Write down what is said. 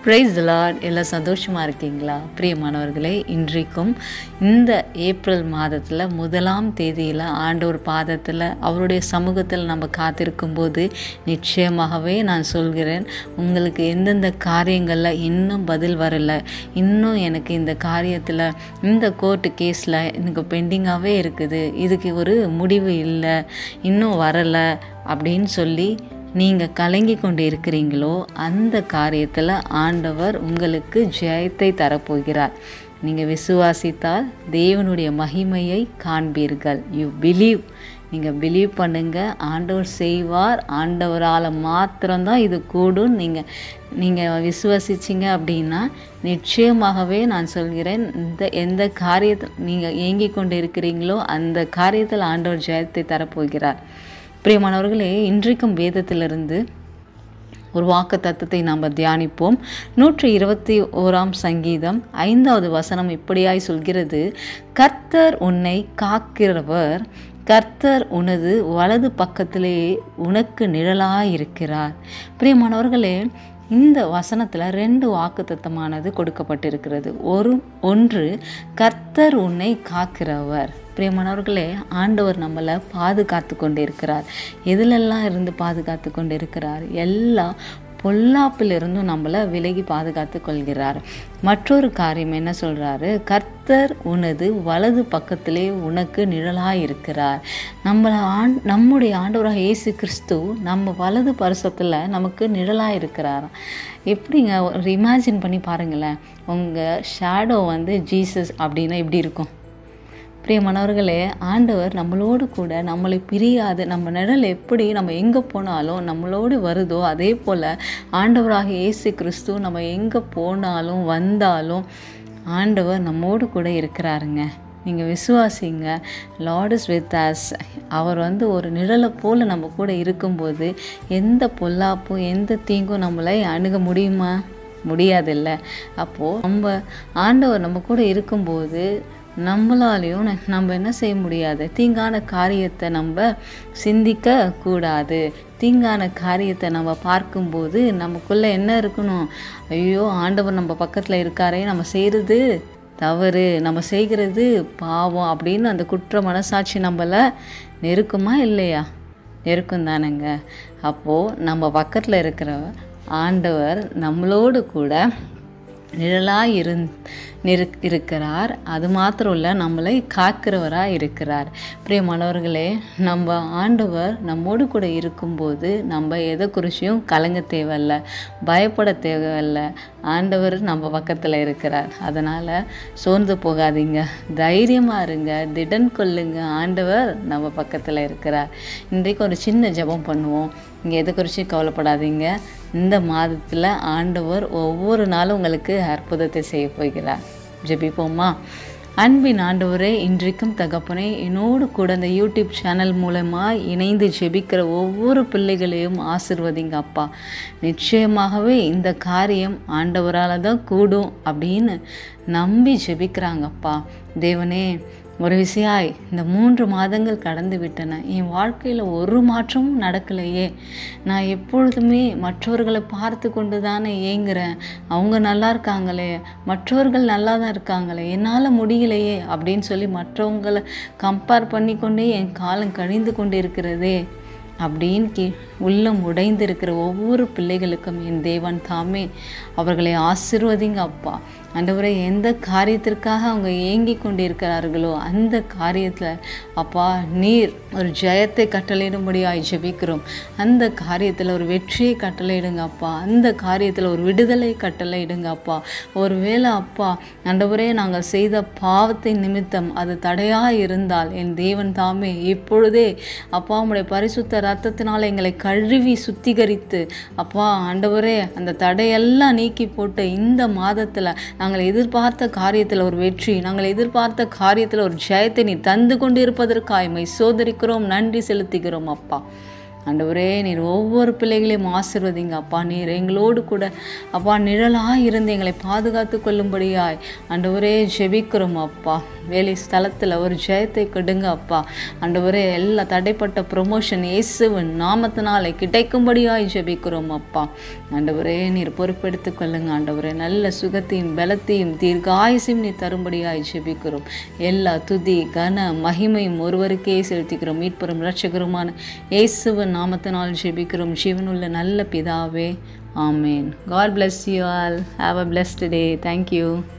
Praise the Lord. எல்லாம் சந்தோஷமாக இருக்கீங்களா பிரியமானவர்களே? இன்றைக்கும் இந்த ஏப்ரல் மாதத்தில் 1ஆம் தேதியில் ஆண்டவர் பாதத்தில் அவருடைய சமூகத்தில் நம்ம காத்திருக்கும்போது நிச்சயமாகவே நான் சொல்கிறேன், உங்களுக்கு எந்தெந்த காரியங்களில் இன்னும் பதில் வரலை, இன்னும் எனக்கு இந்த காரியத்தில் இந்த கோர்ட்டு கேஸில் எனக்கு பெண்டிங்காகவே இருக்குது, இதுக்கு ஒரு முடிவு இல்லை, இன்னும் வரலை அப்படின்னு சொல்லி நீங்கள் கலங்கி கொண்டு இருக்கிறீங்களோ, அந்த காரியத்தில் ஆண்டவர் உங்களுக்கு ஜெயத்தை தரப்போகிறார். நீங்கள் விசுவாசித்தால் தேவனுடைய மகிமையை காண்பீர்கள். You believe. நீங்கள் பிலீவ் பண்ணுங்கள், ஆண்டவர் செய்வார். ஆண்டவரால் மாத்திரம்தான் இது கூடும். நீங்கள் விசுவாசிச்சிங்க அப்படின்னா நிச்சயமாகவே நான் சொல்கிறேன், எந்த காரியத்தை நீங்கள் ஏங்கி கொண்டு இருக்கிறீங்களோ அந்த காரியத்தில் ஆண்டவர் ஜெயத்தை தரப்போகிறார். பிரியமானவர்களே, இன்றைக்கும் வேதத்திலிருந்து ஒரு வாக்கு தத்துவத்தை நாம் தியானிப்போம். 121 சங்கீதம் 5வது வசனம் இப்படியாய் சொல்கிறது, கர்த்தர் உன்னை காக்கிறவர், கர்த்தர் உனது வலது பக்கத்திலே உனக்கு நிழலாயிருக்கிறார். பிரியமானவர்களே, இந்த வசனத்தில் 2 வாக்குத்தத்தமானது கொடுக்கப்பட்டிருக்கிறது. ஒன்று கர்த்தர் உன்னை காக்கிறவர். பிரியமானவர்களே, ஆண்டவர் நம்மளை பாதுகாத்து கொண்டு இருக்கிறார். எதிலெல்லாம் இருந்து பாதுகாத்து கொண்டு இருக்கிறார்? எல்லா பொல்லாப்பிலிருந்தும் நம்மளை விலகி பாதுகாத்து கொள்கிறார். மற்றொரு காரியம் என்ன சொல்கிறாரு? கர்த்தர் உனது வலது பக்கத்திலே உனக்கு நிழலாயிருக்கிறார். நம்முடைய ஆண்டவராக இயேசு கிறிஸ்து நம்ம வலது பரிசத்தில் நமக்கு நிழலாயிருக்கிறார். எப்படிங்க ஒரு இமேஜின் பண்ணி பாருங்களேன், உங்கள் ஷேடோ ஜீசஸ் அப்படின்னா எப்படி இருக்கும்? பிரியமானவர்களே, ஆண்டவர் நம்மளோடு கூட நம்மளை பிரியாது. நம்ம நிழல் எப்படி நம்ம எங்கே போனாலும் நம்மளோடு வருதோ, அதே போல் ஆண்டவராக இயேசு கிறிஸ்து நம்ம எங்கே போனாலும் வந்தாலும் ஆண்டவர் நம்மோடு கூட இருக்கிறாருங்க. நீங்கள் விசுவாசிங்க. Lord is with us. அவர் ஒரு நிழலை போல் நம்ம கூட இருக்கும்போது எந்த பொல்லாப்பும் எந்த தீங்கும் நம்மளை அணுக முடியுமா? முடியாதில்ல. அப்போது நம்ம ஆண்டவர் நம்ம கூட இருக்கும்போது நம்மளாலையும் நம்ம என்ன செய்ய முடியாது? தீங்கான காரியத்தை நம்ம சிந்திக்க கூடாது. தீங்கான காரியத்தை நம்ம பார்க்கும்போது நமக்குள்ளே என்ன இருக்கணும்? ஐயோ, ஆண்டவர் நம்ம பக்கத்தில் இருக்காரே, நம்ம செய்கிறது தவறு, நம்ம செய்கிறது பாவம் அப்படின்னு அந்த குற்ற மனசாட்சி நம்மளை நெருக்குமா இல்லையா? நெருக்கும் தானேங்க. அப்போது நம்ம பக்கத்தில் இருக்கிற ஆண்டவர் நம்மளோடு கூட நிழலாக இருக்கிறார். அது மாத்திரம் இல்லை, நம்மளை காக்கிறவராக இருக்கிறார். பிரியமானவர்களே, நம்ம ஆண்டவர் நம்மோடு கூட இருக்கும்போது நம்ம எதை குறிச்சியும் கலங்க தேவையில்லை, பயப்பட தேவையில்லை. ஆண்டவர் நம்ம பக்கத்தில் இருக்கிறார். அதனால் சோர்ந்து போகாதீங்க, தைரியமாக இருங்க, திடன் கொள்ளுங்க. ஆண்டவர் நம்ம பக்கத்தில் இருக்கிறார். இன்றைக்கு ஒரு சின்ன ஜெபம் பண்ணுவோம். இங்கே எதை குறிச்சும் கவலைப்படாதீங்க. இந்த மாதத்தில் ஆண்டவர் ஒவ்வொரு நாளும் உங்களுக்கு அற்புதத்தை செய்ய போகிறார். ஜெபிப்போமா? அன்பின் ஆண்டவரே, இன்றைக்கும் தகப்பனே, என்னோடு கூட இந்த யூடியூப் சேனல் மூலமாக இணைந்து ஜெபிக்கிற ஒவ்வொரு பிள்ளைகளையும் ஆசிர்வதிங்க அப்பா. நிச்சயமாகவே இந்த காரியம் ஆண்டவரால் தான் கூடும் அப்படின்னு நம்பி ஜெபிக்கிறாங்கப்பா. தேவனே, ஒரு விஷயாய் இந்த 3 மாதங்கள் கடந்து விட்டன, என் வாழ்க்கையில் ஒரு மாற்றமும் நடக்கலையே. நான் எப்பொழுதுமே மற்றவர்களை பார்த்து கொண்டு தானே ஏங்குறேன். அவங்க நல்லா இருக்காங்களே, மற்றவர்கள் நல்லா தான் இருக்காங்களே, என்னால் முடியலையே அப்படின்னு சொல்லி மற்றவங்களை கம்பேர் பண்ணி கொண்டே என் காலம் கழிந்து கொண்டு இருக்கிறதே அப்படின்னு உள்ளம் உடைந்து இருக்கிற ஒவ்வொரு பிள்ளைகளுக்கும் என் தேவன் தாமே அவர்களை ஆசீர்வதிங்க அப்பா. ஆண்டவரே, எந்த காரியத்திற்காக அவங்க ஏங்கி கொண்டு இருக்கிறார்களோ அந்த காரியத்தில் அப்பா நீர் ஒரு ஜெயத்தை கட்டளையிடும்படியாய் ஜெபிக்கிறோம். அந்த காரியத்தில் ஒரு வெற்றியை கட்டளையிடுங்க அப்பா. அந்த காரியத்தில் ஒரு விடுதலை கட்டளையிடுங்க அப்பா. ஒரு வேளை அப்பா ஆண்டவரே, நாங்கள் செய்த பாவத்தின் நிமித்தம் அது தடையாக இருந்தால் என் தேவன் தாமே இப்பொழுதே அப்பா உம்முடைய பரிசுத்த இரத்தத்தினால் எங்களை கழுவி சுத்திகரித்து அப்பா ஆண்டவரே அந்த தடையெல்லாம் நீக்கி போட்டு இந்த மாதத்தில் நாங்கள் எதிர்பார்த்த காரியத்தில் ஒரு வெற்றி, நாங்கள் எதிர்பார்த்த காரியத்தில் ஒரு ஜெயத்தை நீ தந்து கொண்டு இருப்பதற்காய் மை சோதரிக்கிறோம், நன்றி செலுத்துகிறோம் அப்பா. ஆண்டவரே நீர் ஒவ்வொரு பிள்ளைகளையும் ஆசீர்வதிங்க அப்பா. நீர் எங்களோடு கூட அப்பா நிழலாக இருந்து எங்களை பாதுகாத்து கொள்ளும்படியாய் ஆண்டவரே ஜெபிக்கிறோம் அப்பா. வேலை ஸ்தலத்தில் ஒரு ஜெயத்தை கொடுங்க அப்பா. ஆண்டவரே எல்லா தடைப்பட்ட ப்ரொமோஷன் இயேசுவின் நாமத்தினாலே கிடைக்கும்படியாய் ஜெபிக்கிறோம் அப்பா. ஆண்டவரே நீர் பொறுப்பெடுத்து கொள்ளுங்க ஆண்டவரே. நல்ல சுகத்தையும் பலத்தையும் தீர்காயுசையும் நீர் தரும்படியாய் ஜெபிக்கிறோம். எல்லா துதி கன மகிமையும் ஒருவருக்கே செலுத்திக்கிறோம். மீட்பெரும் இரட்சகருமான இயேசுவின் நாமத்தினால் ஜெபிக்கிறோம் ஜீவனுள்ள நல்ல பிதாவே. ஆமேன். God bless you all. Have a blessed day. Thank you.